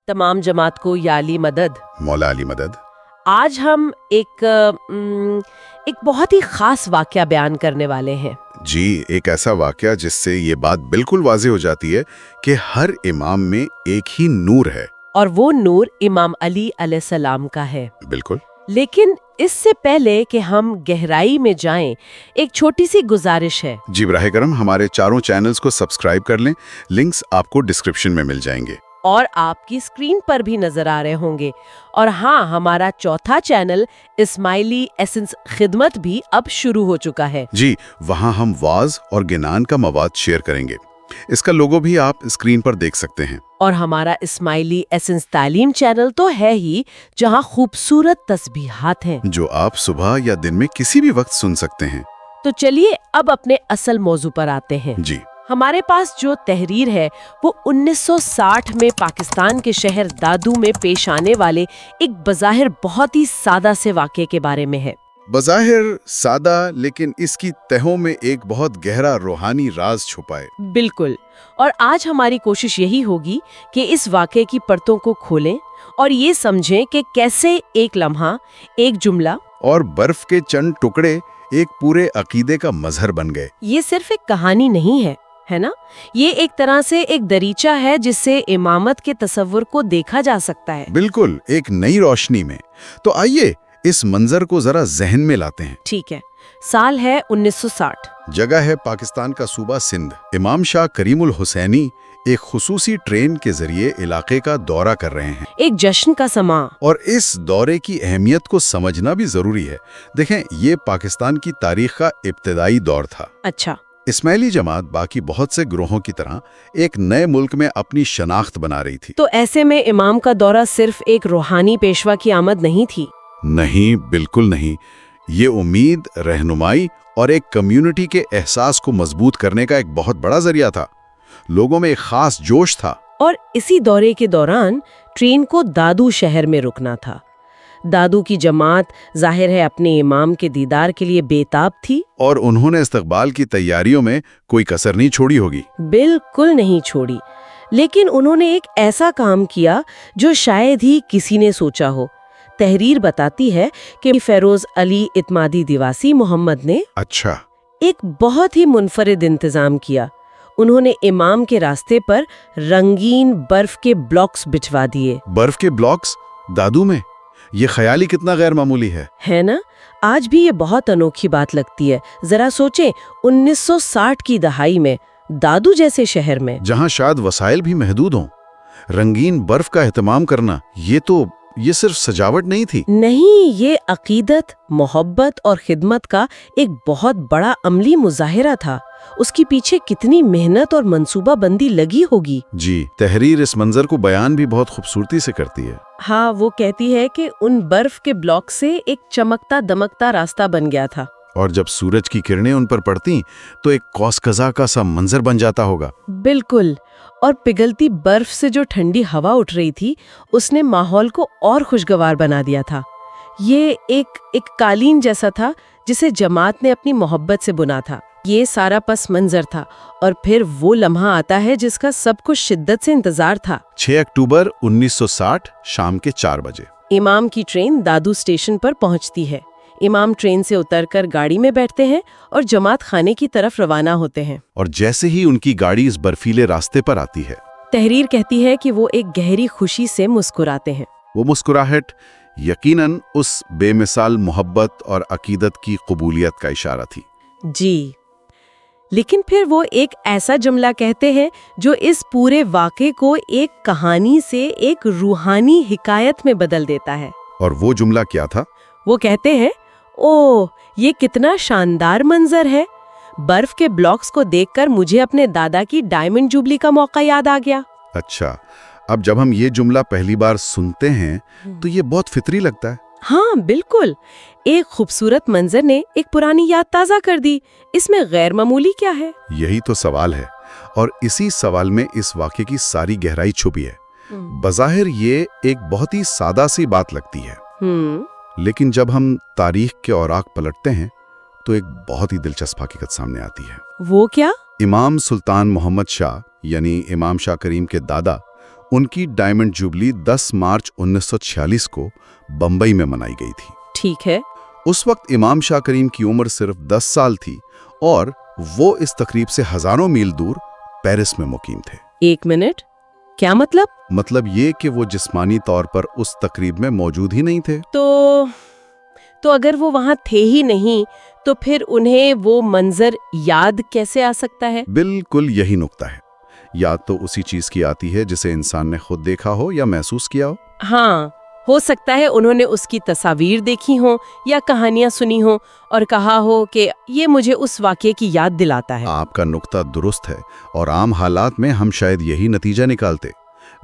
तमाम जमात को या अली मदद। मौला अली मदद। आज हम एक बहुत ही खास वाकया बयान करने वाले हैं। जी, एक ऐसा वाकया जिससे ये बात बिल्कुल वाज़ेह हो जाती है कि हर इमाम में एक ही नूर है, और वो नूर इमाम अली अलैहिस्सलाम का है। बिल्कुल। लेकिन इससे पहले कि हम गहराई में जाएं, एक छोटी सी गुजारिश है। जी बराह करम, हमारे चारों चैनल्स को सब्सक्राइब कर लें, लिंक्स आपको डिस्क्रिप्शन में मिल जाएंगे और आपकी स्क्रीन पर भी नजर आ रहे होंगे। और हाँ, हमारा चौथा चैनल इस्माइली एसेंस खिदमत भी अब शुरू हो चुका है। जी, वहाँ हम वाज और गिनान का मवाद शेयर करेंगे। इसका लोगो भी आप स्क्रीन पर देख सकते हैं। और हमारा इस्माइली एसेंस तालीम चैनल तो है ही, जहाँ खूबसूरत तस्बीहात हैं जो आप सुबह या दिन में किसी भी वक्त सुन सकते हैं। तो चलिए अब अपने असल मौजू पर आते हैं। जी, हमारे पास जो तहरीर है वो 1960 में पाकिस्तान के शहर दादू में पेश आने वाले एक बज़ाहिर बहुत ही सादा से वाक़े के बारे में है। बज़ाहिर सादा, लेकिन इसकी तहों में एक बहुत गहरा रूहानी राज छुपा है। बिल्कुल। और आज हमारी कोशिश यही होगी कि इस वाक़े की परतों को खोलें और ये समझें कि कैसे एक लम्हा, एक जुमला और बर्फ के चंद टुकड़े एक पूरे अकीदे का मजहर बन गए। ये सिर्फ एक कहानी नहीं है ना? ये एक तरह से एक दरीचा है जिससे इमामत के तसव्वुर को देखा जा सकता है। बिल्कुल, एक नई रोशनी में। तो आइए इस मंजर को जरा जहन में लाते हैं। ठीक है। साल है 1960। जगह है पाकिस्तान का सूबा सिंध। इमाम शाह करीमुल हुसैनी एक खुसूसी ट्रेन के जरिए इलाके का दौरा कर रहे हैं। एक जश्न का समा। और इस दौरे की अहमियत को समझना भी जरूरी है। देखें, ये पाकिस्तान की तारीख का इब्तिदाई दौर था। अच्छा। इस्माइली जमात बाकी बहुत से ग्रोहों की तरह एक नए मुल्क में अपनी शनाख्त बना रही थी। तो ऐसे में इमाम का दौरा सिर्फ एक रूहानी पेशवा की आमद नहीं थी। नहीं, बिल्कुल नहीं। ये उम्मीद, रहनुमाई और एक कम्युनिटी के एहसास को मजबूत करने का एक बहुत बड़ा जरिया था। लोगों में एक खास जोश था। और इसी दौरे के दौरान ट्रेन को दादू शहर में रुकना था। दादू की जमात जाहिर है अपने इमाम के दीदार के लिए बेताब थी। और उन्होंने इस्तकबाल की तैयारियों में कोई कसर नहीं छोड़ी होगी। बिल्कुल नहीं छोड़ी। लेकिन उन्होंने एक ऐसा काम किया जो शायद ही किसी ने सोचा हो। तहरीर बताती है कि फेरोज अली इत्मादी दिवासी मोहम्मद ने अच्छा, एक बहुत ही मुनफरिद इंतजाम किया। उन्होंने इमाम के रास्ते पर रंगीन बर्फ के ब्लॉक्स बिछवा दिए। बर्फ के ब्लॉक्स दादू में? ये ख्याल ही कितना गैर मामूली है ना? आज भी ये बहुत अनोखी बात लगती है। जरा सोचें, 1960 की दहाई में दादू जैसे शहर में, जहां शायद वसाइल भी महदूद हों, रंगीन बर्फ का एहतमाम करना, ये सिर्फ सजावट नहीं थी। नहीं, ये अकीदत, मोहब्बत और खिदमत का एक बहुत बड़ा अमली मुजाहिरा था। उसके पीछे कितनी मेहनत और मंसूबा बंदी लगी होगी। जी, तहरीर इस मंजर को बयान भी बहुत खूबसूरती से करती है। हाँ, वो कहती है कि उन बर्फ के ब्लॉक से एक चमकता दमकता रास्ता बन गया था। और जब सूरज की किरणें उन पर पड़ती तो एक कौस-कज़ा का सा मंजर बन जाता होगा। बिल्कुल। और पिघलती बर्फ से जो ठंडी हवा उठ रही थी, उसने माहौल को और खुशगवार बना दिया था। ये एक कालीन जैसा था जिसे जमात ने अपनी मोहब्बत से बुना था। ये सारा पस मंजर था। और फिर वो लम्हा आता है जिसका सब कुछ शिद्दत से इंतजार था। 6 अक्टूबर 1960 शाम के 4 बजे इमाम की ट्रेन दादू स्टेशन पर पहुंचती है। इमाम ट्रेन से उतरकर गाड़ी में बैठते हैं और जमात खाने की तरफ रवाना होते हैं। और जैसे ही उनकी गाड़ी इस बर्फीले रास्ते पर आती है, तहरीर कहती है कि वो एक गहरी खुशी से मुस्कुराते हैं। वो मुस्कुराहट यकीनन उस बेमिसाल मोहब्बत और अकीदत की कबूलियत का इशारा थी। जी। लेकिन फिर वो एक ऐसा जुमला कहते हैं जो इस पूरे वाक़े को एक कहानी से एक रूहानी हिकायत में बदल देता है। और वो जुमला क्या था? वो कहते हैं, ओह, ये कितना शानदार मंजर है। बर्फ के ब्लॉक्स को देखकर मुझे अपने दादा की डायमंड जुबली का मौका याद आ गया। अच्छा, अब जब हम ये जुमला पहली बार सुनते हैं तो ये बहुत फितरी लगता है। हाँ, बिल्कुल। एक खूबसूरत मंजर ने एक पुरानी याद ताज़ा कर दी। इसमें गैर मामूली क्या है? यही तो सवाल है। और इसी सवाल में इस वाक़े की सारी गहराई छुपी है। बज़ाहिर ये एक बहुत ही सादा सी बात लगती है, लेकिन जब हम तारीख के औराक पलटते हैं तो एक बहुत ही दिलचस्प हकीकत सामने आती है। वो क्या? इमाम सुल्तान मोहम्मद शाह यानी इमाम शाह करीम के दादा उनकी डायमंड जुबली 10 मार्च 1946 को बंबई में मनाई गई थी। ठीक है। उस वक्त इमाम शाह करीम की उम्र सिर्फ 10 साल थी और वो इस तकरीब से हजारों मील दूर पेरिस में मुकीम थे। एक मिनट, क्या मतलब? मतलब ये कि वो जिस्मानी तौर पर उस तकरीब में मौजूद ही नहीं थे। तो अगर वो वहां थे ही नहीं तो फिर उन्हें वो मंजर याद कैसे आ सकता है? बिल्कुल यही नुक्ता है। याद तो उसी चीज की आती है जिसे इंसान ने खुद देखा हो या महसूस किया हो। हाँ, हो सकता है उन्होंने उसकी तस्वीर देखी हो या कहानियां सुनी हो और कहा हो कि ये मुझे उस वाक़ये की याद दिलाता है। आपका नुक्ता दुरुस्त है और आम हालात में हम शायद यही नतीजा निकालते,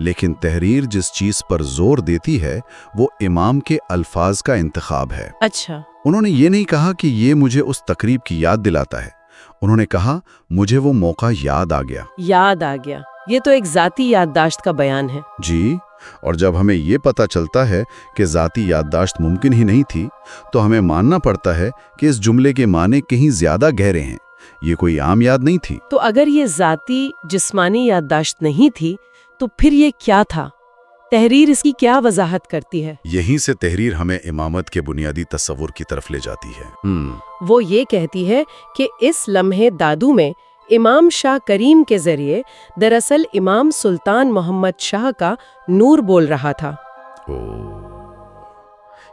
लेकिन तहरीर जिस चीज पर जोर देती है वो इमाम के अल्फाज का इंतखाब है। अच्छा। उन्होंने ये नहीं कहा कि ये मुझे उस तकरीब की याद दिलाता है, उन्होंने कहा मुझे वो मौका याद आ गया। याद आ गया, ये तो एक जाती याददाश्त का बयान है। जी, और जब हमें ये पता चलता है कि जाती याददाश्त मुमकिन ही नहीं थी तो हमें मानना पड़ता है कि इस जुमले के माने कहीं ज्यादा गहरे हैं। ये कोई आम याद नहीं थी। तो अगर ये जाती जिस्मानी याददाश्त नहीं थी तो फिर ये क्या था? तहरीर इसकी क्या वजाहत करती है? यहीं से तहरीर हमें इमामत के बुनियादी तस्वुर की तरफ ले जाती है। वो ये कहती है कि इस लम्हे दादू में इमाम शाह करीम के जरिए दरअसल इमाम सुल्तान मोहम्मद शाह का नूर बोल रहा था।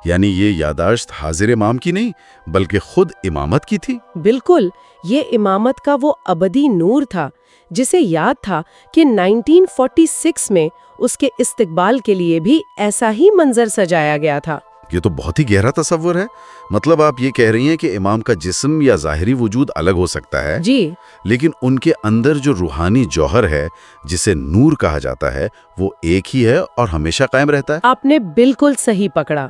यानी ये यादाश्त हाजिर इमाम की नहीं बल्कि खुद इमामत की थी। बिल्कुल, ये इमामत का वो अबदी नूर था जिसे याद था कि 1946 में उसके इस्तिकबाल के लिए भी ऐसा ही मंजर सजाया गया था। ये तो बहुत ही गहरा तस्वुर है। मतलब आप ये कह रही हैं कि इमाम का जिस्म या ज़ाहिरी वजूद अलग हो सकता है जी, लेकिन उनके अंदर जो रूहानी जौहर है जिसे नूर कहा जाता है वो एक ही है और हमेशा कायम रहता है। आपने बिल्कुल सही पकड़ा।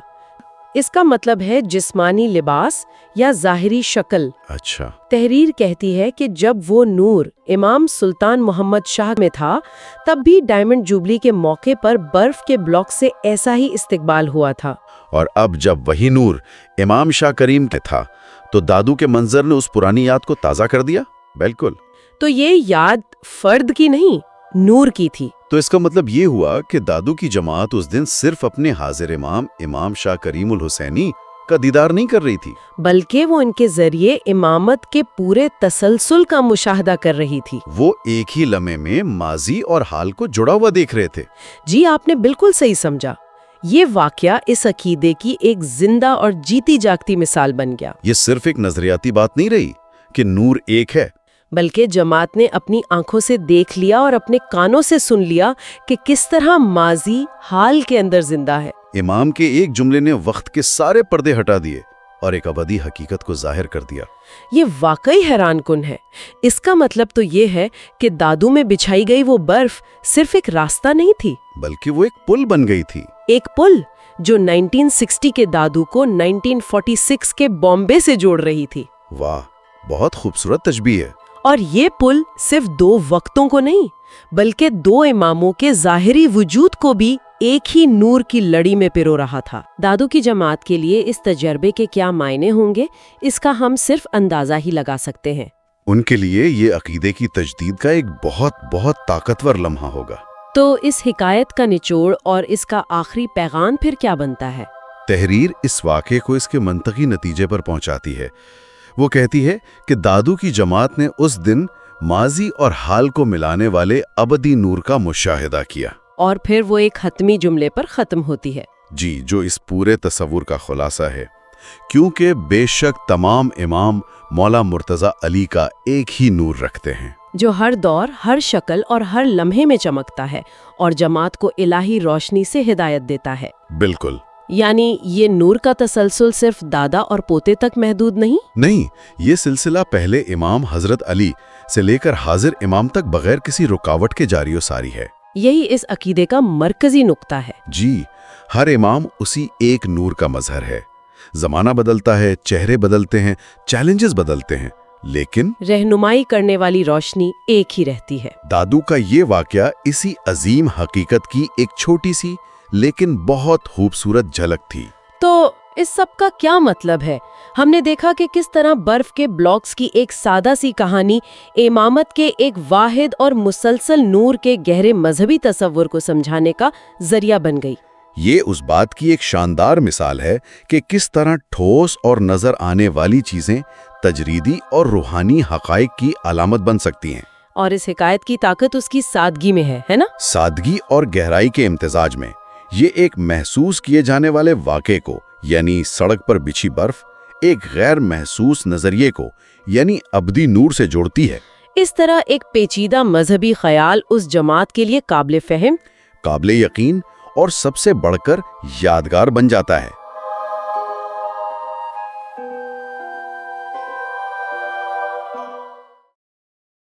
इसका मतलब है जिस्मानी लिबास या ज़ाहिरी शक्ल। अच्छा। तहरीर कहती है कि जब वो नूर इमाम सुल्तान मोहम्मद शाह में था तब भी डायमंड जुबली के मौके पर बर्फ के ब्लॉक से ऐसा ही इस्तिकबाल हुआ था। और अब जब वही नूर इमाम शाह करीम के था तो दादू के मंजर ने उस पुरानी याद को ताज़ा कर दिया। बिल्कुल। तो ये याद फर्द की नहीं, नूर की थी। तो इसका मतलब ये हुआ कि दादू की जमात उस दिन सिर्फ अपने हाजिर इमाम शाह करीमुल हुसैनी का दीदार नहीं कर रही थी बल्कि वो इनके जरिए इमामत के पूरे तसलसल का मुशाहदा कर रही थी। वो एक ही लम्हे में माजी और हाल को जुड़ा हुआ देख रहे थे। जी, आपने बिल्कुल सही समझा। ये वाकया इस अकीदे की एक जिंदा और जीती जागती मिसाल बन गया। ये सिर्फ एक नजरियाती बात नहीं रही कि नूर एक है, बल्कि जमात ने अपनी आंखों से देख लिया और अपने कानों से सुन लिया कि किस तरह माजी हाल के अंदर जिंदा है। इमाम के एक जुमले ने वक्त के सारे पर्दे हटा दिए और एक अबदी हकीकत को जाहिर कर दिया। ये वाकई हैरानकुन है। इसका मतलब तो ये है कि दादू में बिछाई गई वो बर्फ सिर्फ एक रास्ता नहीं थी बल्कि वो एक पुल बन गई थी। एक पुल जो 1960 के दादू को 1946 के बॉम्बे से जोड़ रही थी। वाह, बहुत खूबसूरत तशबीह है। और ये पुल सिर्फ दो वक्तों को नहीं बल्कि दो इमामों के ज़ाहिरी वजूद को भी एक ही नूर की लड़ी में पिरो रहा था। दादू की जमात के लिए इस तजर्बे के क्या मायने होंगे इसका हम सिर्फ अंदाजा ही लगा सकते हैं। उनके लिए ये अकीदे की तजदीद का एक बहुत बहुत ताकतवर लम्हा होगा। तो इस हिकायत का निचोड़ और इसका आखिरी पैगाम फिर क्या बनता है? तहरीर इस वाक़े को इसके मंतकी नतीजे पर पहुंचाती है। वो कहती है कि दादू की जमात ने उस दिन माजी और हाल को मिलाने वाले अबदी नूर का मुशाहिदा किया। और फिर वो एक हतमी जुमले पर ख़त्म होती है। जी, जो इस पूरे तस्वुर का खुलासा है। क्योंकि बेशक तमाम इमाम मौला मुर्तज़ा अली का एक ही नूर रखते हैं जो हर दौर, हर शक्ल और हर लम्हे में चमकता है और जमात को इलाही रोशनी से हिदायत देता है। बिल्कुल। यानी ये नूर का तसलसल सिर्फ दादा और पोते तक महदूद नहीं, ये सिलसिला पहले इमाम हजरत अली से लेकर हाजिर इमाम तक बगैर किसी रुकावट के जारी सारी है। यही इस अकीदे का मरकजी नुक्ता है। जी, हर इमाम उसी एक नूर का मजहर है। जमाना बदलता है, चेहरे बदलते हैं, चैलेंजेस बदलते हैं, लेकिन रहनुमाई करने वाली रोशनी एक ही रहती है। दादू का ये वाकया इसी अजीम हकीकत की एक छोटी सी लेकिन बहुत खूबसूरत झलक थी। तो اس سب کا کیا مطلب ہے؟ ہم نے دیکھا کہ کس طرح برف کے بلاکس کی ایک سادہ سی کہانی امامت کے ایک واحد اور مسلسل نور کے گہرے مذہبی تصور کو سمجھانے کا ذریعہ بن گئی۔ یہ اس بات کی ایک شاندار مثال ہے کہ کس طرح ٹھوس اور نظر آنے والی چیزیں تجریدی اور روحانی حقائق کی علامت بن سکتی ہیں۔ اور اس حکایت کی طاقت اس کی سادگی میں ہے نا؟ سادگی اور گہرائی کے امتزاج میں۔ یہ ایک محسوس کیے جانے والے واقعے کو، یعنی سڑک پر بچھی برف، ایک غیر محسوس نظریے کو، یعنی ابدی نور سے جوڑتی ہے۔ اس طرح ایک پیچیدہ مذہبی خیال اس جماعت کے لیے قابل فہم، قابل یقین اور سب سے بڑھ کر یادگار بن جاتا ہے۔